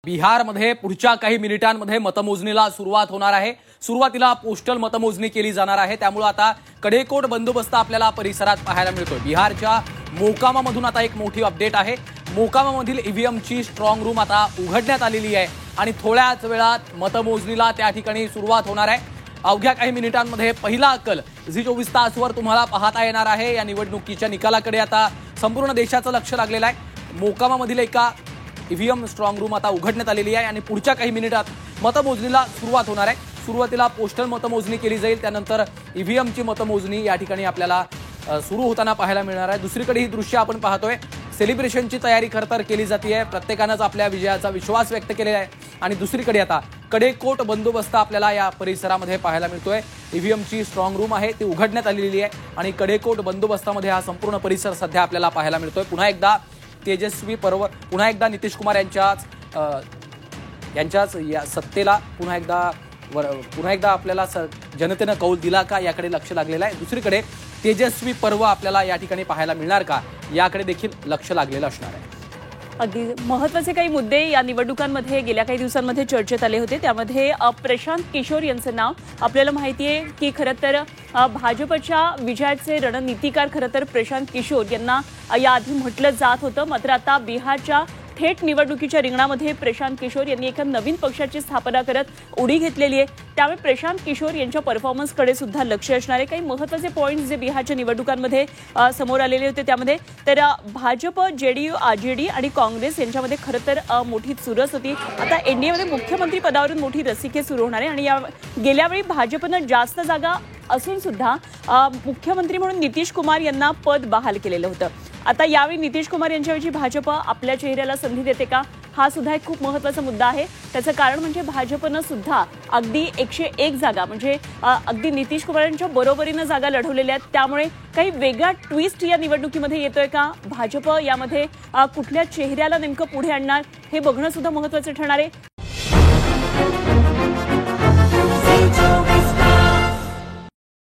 बिहारमध्ये पुढच्या काही मिनिटांमध्ये मतमोजणीला सुरुवात होणार आहे। सुरुवातीला पोस्टल मतमोजणी केली जाणार आहे, त्यामुळे आता कडेकोट बंदोबस्त आपल्याला परिसरात पाहायला मिळतोय। बिहारच्या मोकामामधून आता एक मोठी अपडेट आहे। मोकामामधील ईव्हीएमची स्ट्रॉंग रूम आता उघडण्यात आलेली आहे आणि थोड्याच वेळात मतमोजणीला त्या ठिकाणी सुरुवात होणार आहे। अवघ्या काही मिनिटांमध्ये पहिला अक्कल झी 24 तासवर तुम्हाला पाहता येणार आहे। या निवडणुकीच्या निकालाकडे आता संपूर्ण देशाचं लक्ष लागलेलं आहे। मोकामामधील एका ईव्हीएम स्ट्रॉंग रूम आता उघडण्यात आलेली आहे आणि पुढच्या काही मिनिटात मतमोजणीला सुरुवात होणार आहे। सुरुवातीला पोस्टल मतमोजणी केली जाईल, त्यानंतर ईव्हीएमची मतमोजणी या ठिकाणी आपल्याला सुरू होताना पाहायला मिळणार आहे। दुसरीकडे ही दृश्य आपण पाहतोय, सेलिब्रेशनची तयारी खरतर केली जाते। प्रत्येकानंच आपल्या विजयाचा विश्वास व्यक्त केलेला आहे आणि दुसरीकडे आता कडेकोट बंदोबस्त आपल्याला या परिसरामध्ये पाहायला मिळतोय। ईव्हीएमची स्ट्रॉंग रूम आहे ती उघडण्यात आलेली आहे आणि कडेकोट बंदोबस्तामध्ये हा संपूर्ण परिसर सध्या आपल्याला पाहायला मिळतोय। पुन्हा एकदा तेजस्वी पर्व, पुन्हा एकदा नितीश कुमार यांच्याच या सत्तेला पुन्हा एकदा आपल्याला जनतेनं कौल दिला का याकडे लक्ष लागलेलं आहे। दुसरीकडे तेजस्वी पर्व आपल्याला या ठिकाणी पाहायला मिळणार का याकडे देखील लक्ष लागलेलं असणार आहे। अगदी महत्त्वाचे काही मुद्दे या निवडणुकांमध्ये गेल्या काही दिवसांमध्ये चर्चेत आले होते। त्यामध्ये प्रशांत किशोर यांचं नाव आपल्याला माहिती आहे की खरं तर भाजपच्या विजयाचे रणनीतिकार खरं तर प्रशांत किशोर यांना याआधी म्हटलं जात होतं। मात्र आता बिहारच्या थेट निवडणुकीच्या रिंगणामध्ये प्रशांत किशोर यांनी एका नवीन पक्षाची स्थापना करत उडी घेतलेली आहे। त्यामुळे प्रशांत किशोर यांच्या परफॉर्मन्सकडे सुद्धा लक्ष असणार आहे। काही महत्त्वाचे पॉइंट्स जे बिहारच्या निवडणुकांमध्ये समोर आलेले होते, त्यामध्ये तर भाजप, जेडीयू, आरजेडी आणि काँग्रेस यांच्यामध्ये खरं तर मोठी चुरस होती। आता एनडीएमध्ये मुख्यमंत्री पदावरून मोठी रस्सीखेच सुरू होणार आहे आणि या गेल्यावेळी भाजपनं जास्त जागा असून सुद्धा मुख्यमंत्री म्हणून नितीश कुमार यांना पद बहाल केलेलं होतं। आता यावेळी नितीश कुमार यांच्याऐवजी भाजप आपल्या चेहऱ्याला संधी देते का, हा सुद्धा एक खूप महत्त्वाचा मुद्दा आहे। त्याचं कारण म्हणजे भाजपनं सुद्धा अगदी 101 जागा म्हणजे अगदी नितीश कुमार यांच्या बरोबरीनं जागा लढवलेल्या आहेत। त्यामुळे काही वेगळा ट्विस्ट या निवडणुकीमध्ये येतोय का, भाजप यामध्ये कुठल्या चेहऱ्याला नेमकं पुढे आणणार हे बघणं सुद्धा महत्त्वाचं ठरणार आहे।